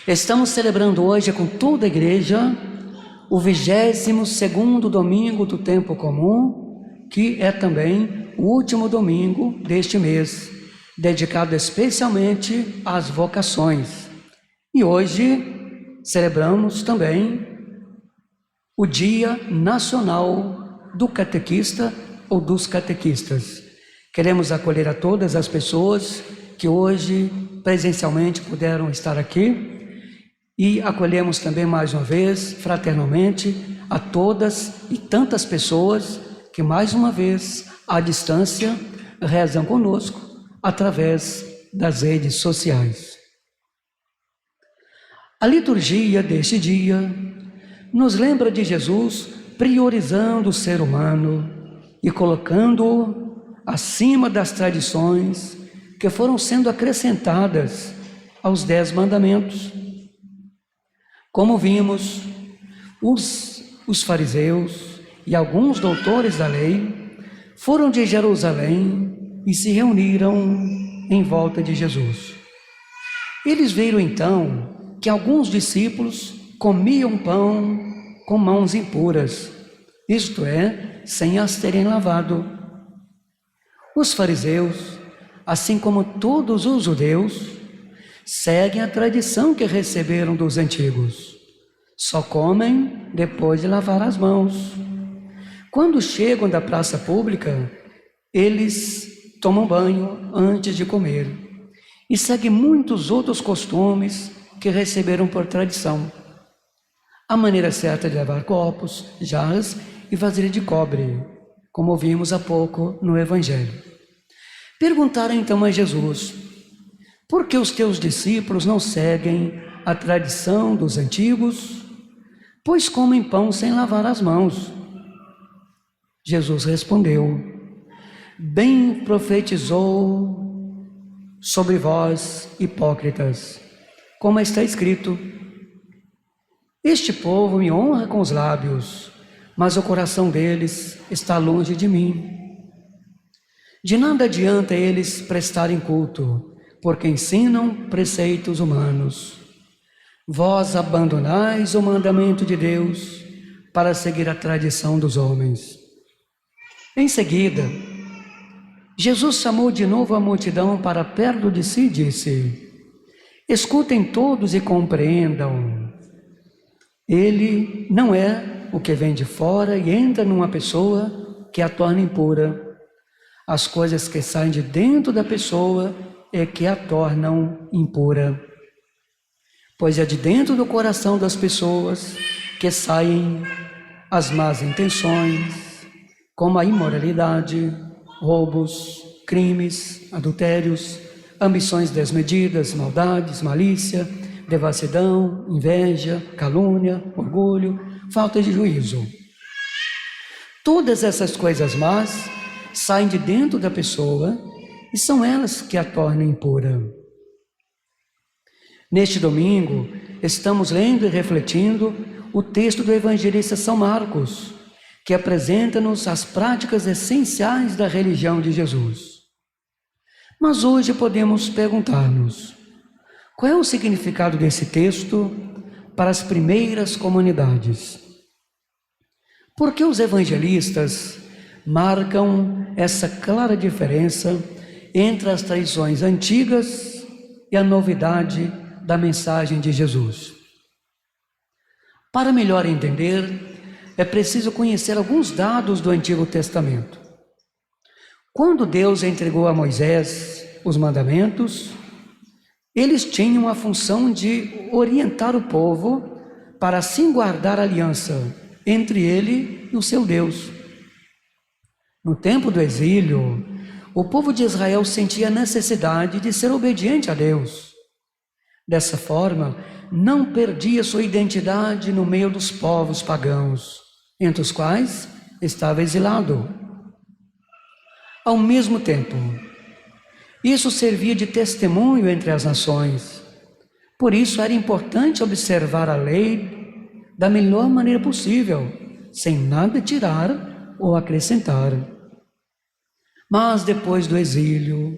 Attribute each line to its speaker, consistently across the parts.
Speaker 1: Estamos celebrando hoje com toda a igreja o 22º domingo do tempo comum, que é também o último domingo deste mês, dedicado especialmente às vocações. E hoje celebramos também o Dia Nacional do Catequista ou dos Catequistas. Queremos acolher a todas as pessoas que hoje presencialmente puderam estar aqui e acolhemos também mais uma vez, fraternalmente, a todas e tantas pessoas que mais uma vez, à distância, rezam conosco através das redes sociais. A liturgia deste dia nos lembra de Jesus priorizando o ser humano e colocando-o acima das tradições que foram sendo acrescentadas aos 10 mandamentos. Como vimos, os fariseus e alguns doutores da lei foram de Jerusalém e se reuniram em volta de Jesus. Eles viram então que alguns discípulos comiam pão com mãos impuras, isto é, sem as terem lavado. Os fariseus, assim como todos os judeus, seguem a tradição que receberam dos antigos. Só comem depois de lavar as mãos. Quando chegam da praça pública, eles tomam banho antes de comer e seguem muitos outros costumes que receberam por tradição. A maneira certa de lavar copos, jarras e vasilha de cobre, como vimos há pouco no Evangelho. Perguntaram então a Jesus: por que os teus discípulos não seguem a tradição dos antigos, pois comem pão sem lavar as mãos? Jesus respondeu: bem profetizou sobre vós, hipócritas, como está escrito: este povo me honra com os lábios, mas o coração deles está longe de mim. De nada adianta eles prestarem culto, porque ensinam preceitos humanos. Vós abandonais o mandamento de Deus para seguir a tradição dos homens. Em seguida, Jesus chamou de novo a multidão para perto de si e disse: escutem todos e compreendam. Ele não é o que vem de fora e entra numa pessoa que a torna impura. As coisas que saem de dentro da pessoa é que a tornam impura. Pois é de dentro do coração das pessoas que saem as más intenções, como a imoralidade, roubos, crimes, adultérios, ambições desmedidas, maldades, malícia, devassidão, inveja, calúnia, orgulho, falta de juízo. Todas essas coisas más saem de dentro da pessoa e são elas que a tornam impura. Neste domingo, estamos lendo e refletindo o texto do evangelista São Marcos, que apresenta-nos as práticas essenciais da religião de Jesus. Mas hoje podemos perguntar-nos: qual é o significado desse texto para as primeiras comunidades? Por que os evangelistas marcam essa clara diferença entre as tradições antigas e a novidade da mensagem de Jesus? Para melhor entender, é preciso conhecer alguns dados do Antigo Testamento. Quando Deus entregou a Moisés os mandamentos, eles tinham a função de orientar o povo para assim guardar a aliança entre ele e o seu Deus. No tempo do exílio, o povo de Israel sentia a necessidade de ser obediente a Deus. Dessa forma, não perdia sua identidade no meio dos povos pagãos, entre os quais estava exilado. Ao mesmo tempo, isso servia de testemunho entre as nações. Por isso era importante observar a lei da melhor maneira possível, sem nada tirar ou acrescentar. Mas depois do exílio,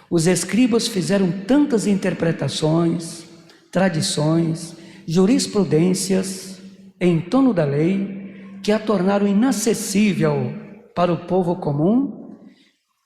Speaker 1: os escribas fizeram tantas interpretações, tradições, jurisprudências em torno da lei que a tornaram inacessível para o povo comum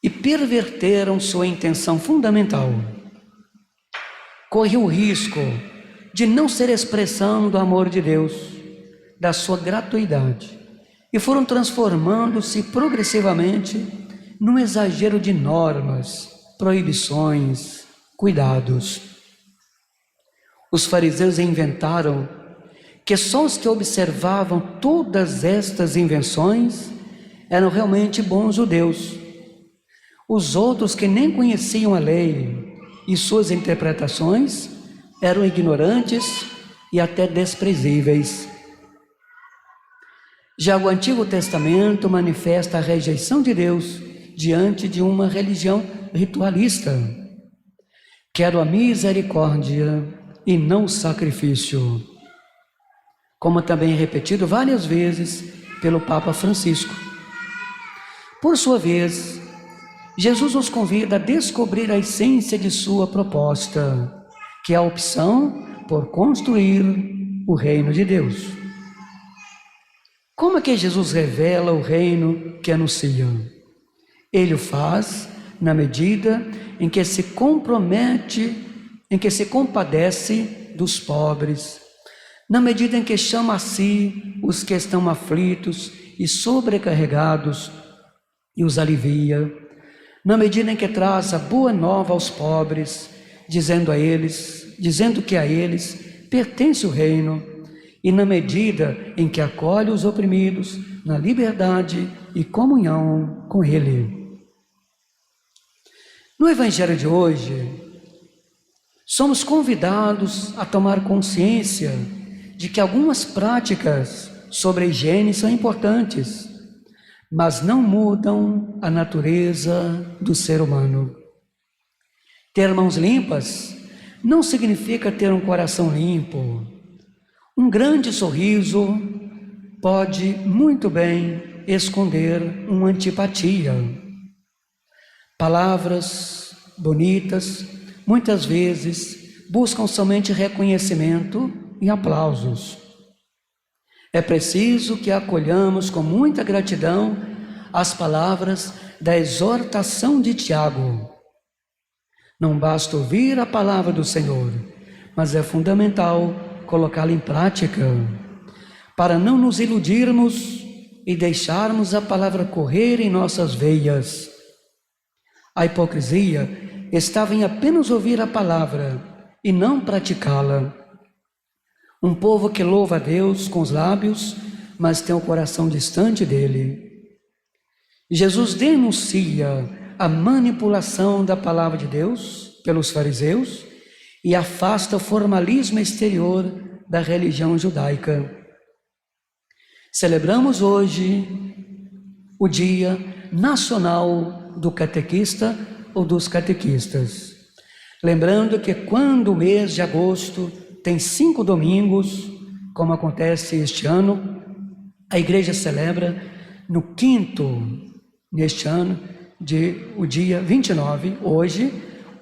Speaker 1: e perverteram sua intenção fundamental. Corria o risco de não ser expressão do amor de Deus, da sua gratuidade, e foram transformando-se progressivamente num exagero de normas, proibições, cuidados. Os fariseus inventaram que só os que observavam todas estas invenções eram realmente bons judeus. Os outros que nem conheciam a lei e suas interpretações eram ignorantes e até desprezíveis. Já o Antigo Testamento manifesta a rejeição de Deus diante de uma religião ritualista. Quero a misericórdia e não o sacrifício, como também é repetido várias vezes pelo Papa Francisco. Por sua vez, Jesus nos convida a descobrir a essência de sua proposta, que é a opção por construir o reino de Deus. Como é que Jesus revela o reino que anuncia? Ele o faz na medida em que se compromete, em que se compadece dos pobres, na medida em que chama a si os que estão aflitos e sobrecarregados e os alivia, na medida em que traz a boa nova aos pobres, dizendo que a eles pertence o reino, e na medida em que acolhe os oprimidos na liberdade e comunhão com Ele. No Evangelho de hoje, somos convidados a tomar consciência de que algumas práticas sobre a higiene são importantes, mas não mudam a natureza do ser humano. Ter mãos limpas não significa ter um coração limpo. Um grande sorriso pode muito bem esconder uma antipatia. Palavras bonitas muitas vezes buscam somente reconhecimento e aplausos. É preciso que acolhamos com muita gratidão as palavras da exortação de Tiago. Não basta ouvir a palavra do Senhor, mas é fundamental colocá-la em prática, para não nos iludirmos e deixarmos a palavra correr em nossas veias. A hipocrisia estava em apenas ouvir a palavra e não praticá-la. Um povo que louva a Deus com os lábios, mas tem o coração distante dele. Jesus denuncia a manipulação da palavra de Deus pelos fariseus e afasta o formalismo exterior da religião judaica. Celebramos hoje o Dia Nacional do Catequista ou dos Catequistas. Lembrando que quando o mês de agosto tem 5 domingos, como acontece este ano, a Igreja celebra no 5º, neste ano, o dia 29, hoje,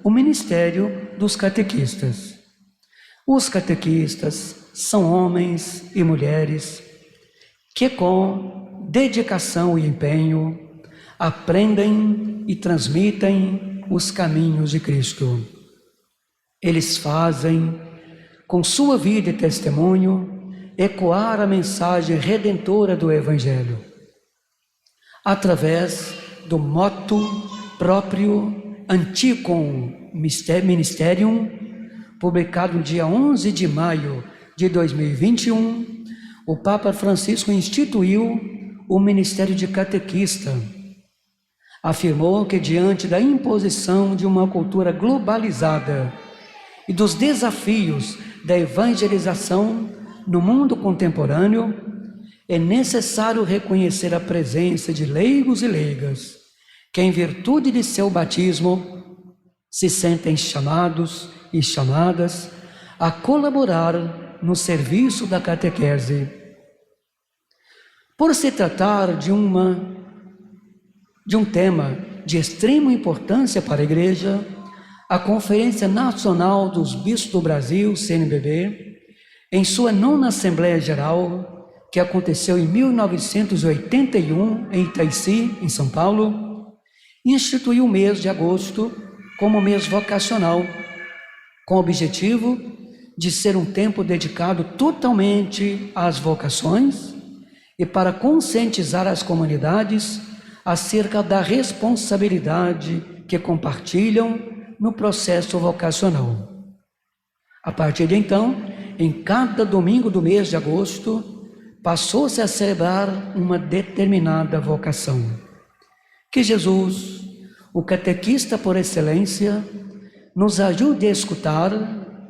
Speaker 1: o ministério dos catequistas. Os catequistas são homens e mulheres que com dedicação e empenho aprendem e transmitem os caminhos de Cristo. Eles fazem, com sua vida e testemunho, ecoar a mensagem redentora do Evangelho, através do moto próprio Anticum Ministerium, publicado no dia 11 de maio de 2021, o Papa Francisco instituiu o ministério de catequista. Afirmou que diante da imposição de uma cultura globalizada e dos desafios da evangelização no mundo contemporâneo, é necessário reconhecer a presença de leigos e leigas que, em virtude de seu batismo, se sentem chamados e chamadas a colaborar no serviço da catequese. Por se tratar de um tema de extrema importância para a Igreja, a Conferência Nacional dos Bispos do Brasil, CNBB, em sua nona Assembleia Geral, que aconteceu em 1981 em Itaici, em São Paulo, instituiu o mês de agosto como mês vocacional, com o objetivo de ser um tempo dedicado totalmente às vocações e para conscientizar as comunidades acerca da responsabilidade que compartilham no processo vocacional. A partir de então, em cada domingo do mês de agosto, passou-se a celebrar uma determinada vocação. Que Jesus, o catequista por excelência, nos ajude a escutar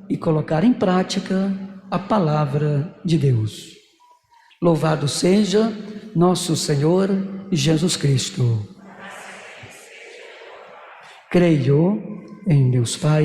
Speaker 1: e colocar em prática a palavra de Deus. Louvado seja nosso Senhor Jesus Cristo. Creio em Deus Pai,